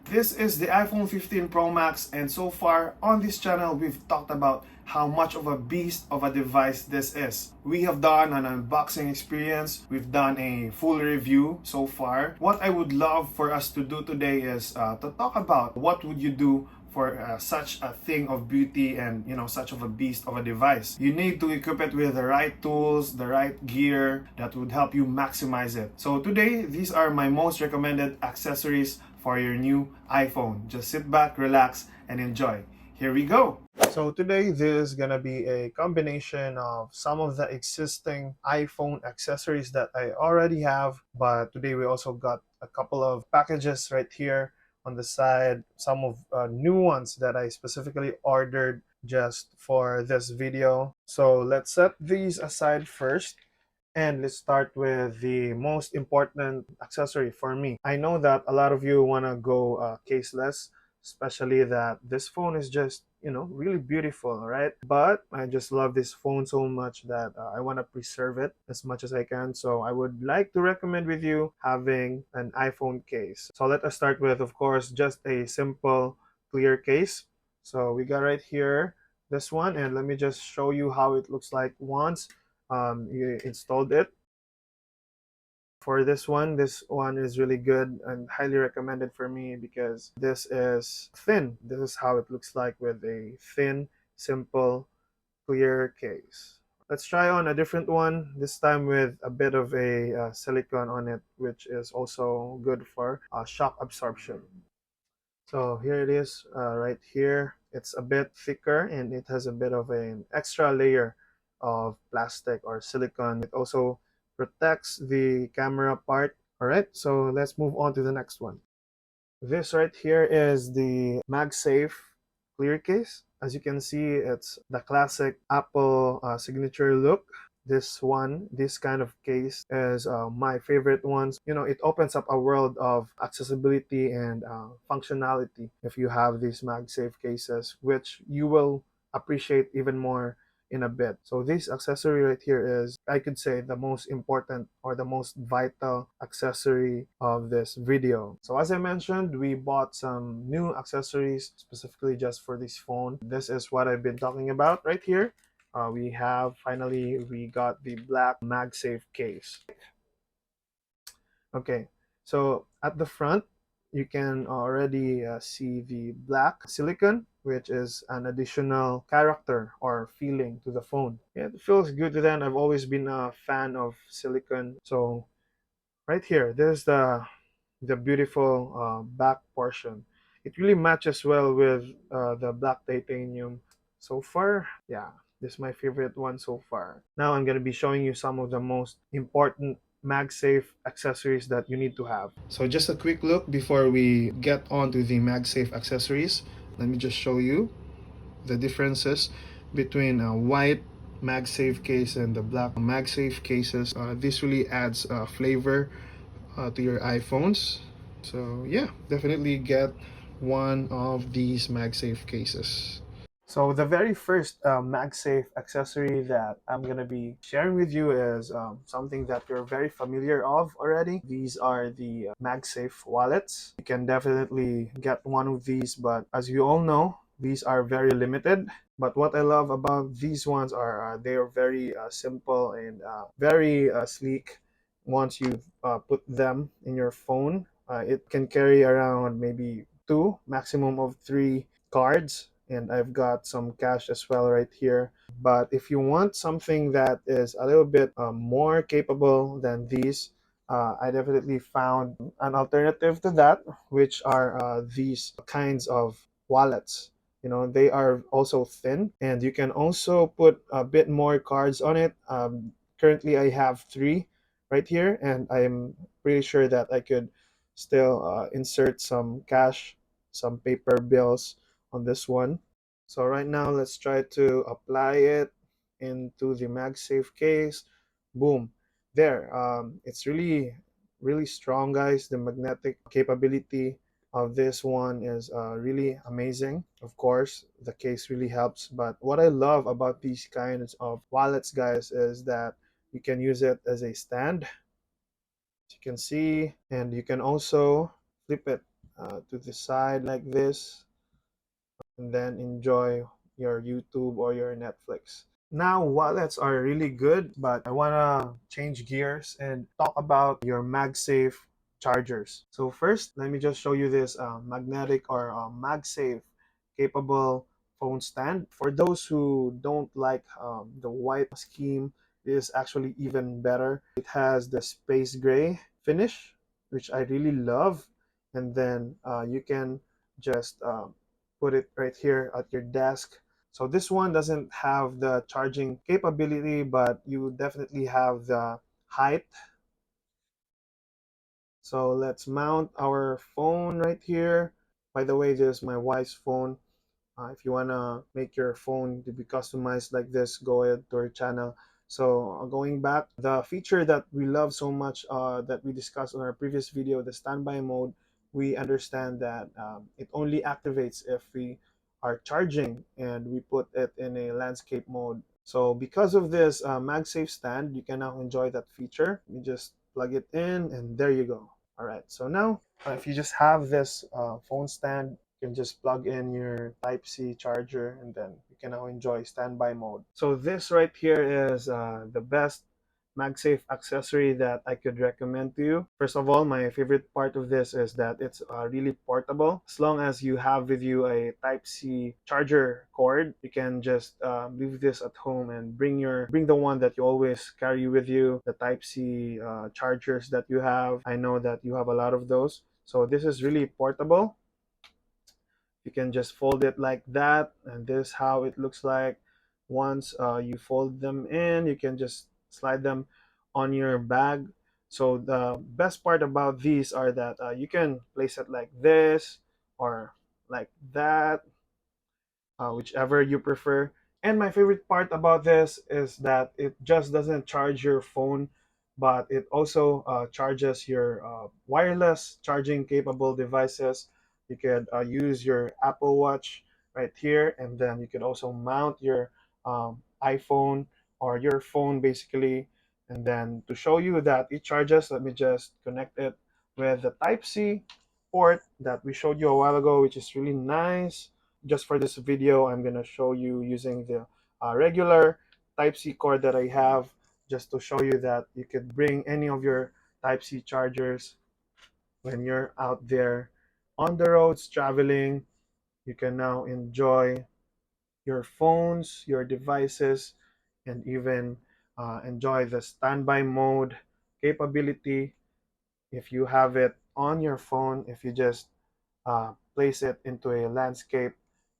This is the iPhone 15 Pro Max, and so far on this channel we've talked about how much of a beast of a device this is. We have done an unboxing experience, we've done a full review so far. What I would love for us to do today is to talk about what would you do for such a thing of beauty and such of a beast of a device. You need to equip it with the right tools, the right gear that would help you maximize it. So today, these are my most recommended accessories for your new iPhone. Just sit back, relax, and enjoy. Here we go. So today, this is gonna be a combination of some of the existing iPhone accessories that I already have, but today we also got a couple of packages right here on the side, some of new ones that I specifically ordered just for this video. So let's set these aside first, and let's start with the most important accessory for me. I know that a lot of you want to go caseless, especially that this phone is just really beautiful, right? But I just love this phone so much that I want to preserve it as much as I can. So I would like to recommend with you having an iPhone case. So let us start with, of course, just a simple clear case. So we got right here this one, and let me just show you how it looks like once you installed it. For this one is really good and highly recommended for me because this is thin. This is how it looks like with a thin, simple, clear case. Let's try on a different one, this time with a bit of a silicone on it, which is also good for shock absorption. So here it is right here. It's a bit thicker and it has a bit of an extra layer of plastic or silicone. It also protects the camera part. All right, so let's move on to the next one. This right here is the MagSafe clear case. As you can see, it's the classic Apple signature look. This kind of case is my favorite ones. It opens up a world of accessibility and functionality if you have these MagSafe cases, which you will appreciate even more in a bit. So this accessory right here is, I could say, the most important or the most vital accessory of this video. So as I mentioned, we bought some new accessories specifically just for this phone. This is what I've been talking about right here. We got the black MagSafe case. Okay, so at the front, you can already see the black silicone, which is an additional character or feeling to the phone. Yeah, it feels good to them. I've always been a fan of silicone. So right here, there's the beautiful back portion. It really matches well with the black titanium. So far, yeah, this is my favorite one so far. Now I'm going to be showing you some of the most important MagSafe accessories that you need to have. So just a quick look before we get on to the MagSafe accessories. Let me just show you the differences between a white MagSafe case and the black MagSafe cases. This really adds flavor to your iPhones. So yeah, definitely get one of these MagSafe cases. So the very first MagSafe accessory that I'm gonna be sharing with you is something that you're very familiar of already. These are the MagSafe wallets. You can definitely get one of these, but as you all know, these are very limited. But what I love about these ones are they are very simple and very sleek. Once you put them in your phone, it can carry around maybe two, maximum of three cards, and I've got some cash as well right here. But if you want something that is a little bit more capable than these, I definitely found an alternative to that, which are these kinds of wallets. They are also thin, and you can also put a bit more cards on it. Currently, I have three right here, and I'm pretty sure that I could still insert some cash, some paper bills on this one. So right now, let's try to apply it into the MagSafe case. Boom. There. It's really, really strong, guys. The magnetic capability of this one is really amazing. Of course, the case really helps. But what I love about these kinds of wallets, guys, is that you can use it as a stand, as you can see, and you can also flip it to the side like this, and then enjoy your YouTube or your Netflix. Now, wallets are really good, but I want to change gears and talk about your MagSafe chargers. So first, let me just show you this magnetic or MagSafe capable phone stand. For those who don't like the white scheme, it is actually even better. It has the space gray finish, which I really love. And then you can just put it right here at your desk. So this one doesn't have the charging capability, but you definitely have the height. So let's mount our phone right here. By the way, this is my wife's phone. If you want to make your phone to be customized like this, go ahead to our channel. So going back, the feature that we love so much that we discussed on our previous video, the standby mode, we understand that it only activates if we are charging and we put it in a landscape mode. So because of this MagSafe stand, you can now enjoy that feature. You just plug it in and there you go. All right, so now if you just have this phone stand, you can just plug in your Type-C charger and then you can now enjoy standby mode. So this right here is the best MagSafe accessory that I could recommend to you. First of all, my favorite part of this is that it's really portable. As long as you have with you a Type-C charger cord, you can just leave this at home and bring the one that you always carry with you, the Type-C chargers that you have. I know that you have a lot of those. So this is really portable. You can just fold it like that, and this is how it looks like. Once you fold them in, you can just slide them on your bag. So the best part about these are that you can place it like this or like that, whichever you prefer. And my favorite part about this is that it just doesn't charge your phone, but it also charges your wireless charging capable devices. You could use your Apple Watch right here, and then you could also mount your iPhone or your phone basically. And then to show you that it charges, let me just connect it with the Type-C port that we showed you a while ago, which is really nice. Just for this video, I'm gonna show you using the regular Type-C cord that I have, just to show you that you could bring any of your Type-C chargers when you're out there on the roads traveling. You can now enjoy your phones, your devices, and even enjoy the standby mode capability if you have it on your phone. If you just place it into a landscape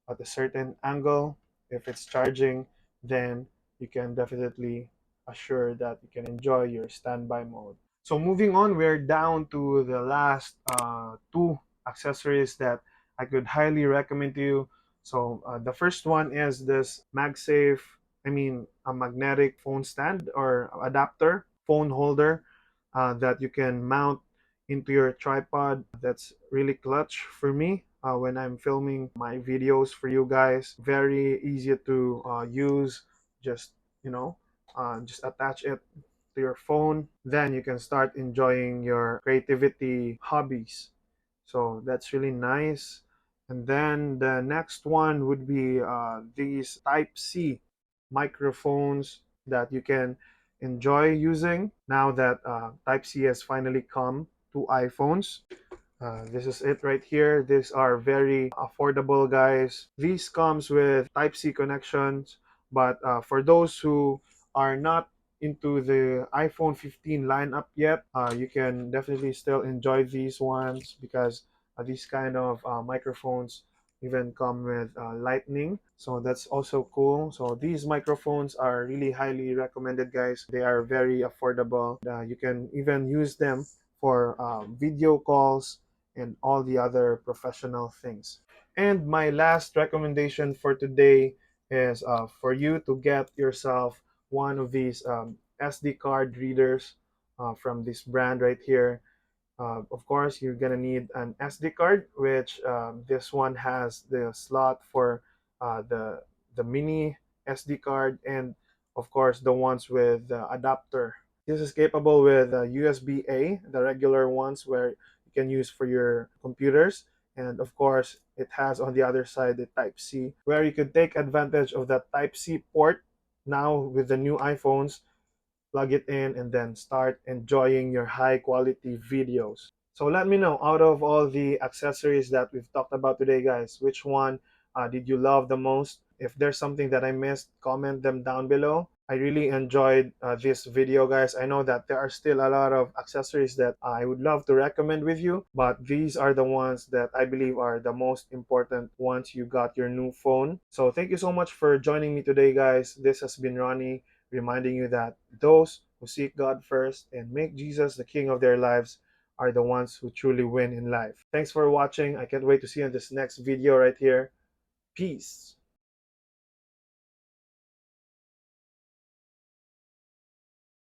at a certain angle, if it's charging, then you can definitely assure that you can enjoy your standby mode. So moving on, we're down to the last two accessories that I could highly recommend to you. So the first one is this MagSafe, a magnetic phone stand or adapter, phone holder that you can mount into your tripod. That's really clutch for me when I'm filming my videos for you guys. Very easy to use. Just, you know, just attach it to your phone. Then you can start enjoying your creativity hobbies. So that's really nice. And then the next one would be these Type-C microphones that you can enjoy using now that Type-C has finally come to iPhones. This is it right here. These are very affordable, guys. These comes with Type-C connections, but for those who are not into the iPhone 15 lineup yet, you can definitely still enjoy these ones because these kind of microphones even come with lightning, so that's also cool. So these microphones are really highly recommended, guys. They are very affordable. You can even use them for video calls and all the other professional things. And my last recommendation for today is for you to get yourself one of these SD card readers from this brand right here. Of course, you're gonna need an SD card, which this one has the slot for the mini SD card, and of course the ones with the adapter. This is capable with USB-A, the regular ones where you can use for your computers. And of course, it has on the other side the Type C, where you could take advantage of that Type C port now with the new iPhones. Plug it in and then start enjoying your high quality videos. So let me know, out of all the accessories that we've talked about today, guys, which one did you love the most? If there's something that I missed, comment them down below. I really enjoyed this video, guys. I know that there are still a lot of accessories that I would love to recommend with you, but these are the ones that I believe are the most important once you got your new phone. So thank you so much for joining me today, guys. This has been Ronnie, reminding you that those who seek God first and make Jesus the king of their lives are the ones who truly win in life. Thanks for watching. I can't wait to see you in this next video right here. Peace.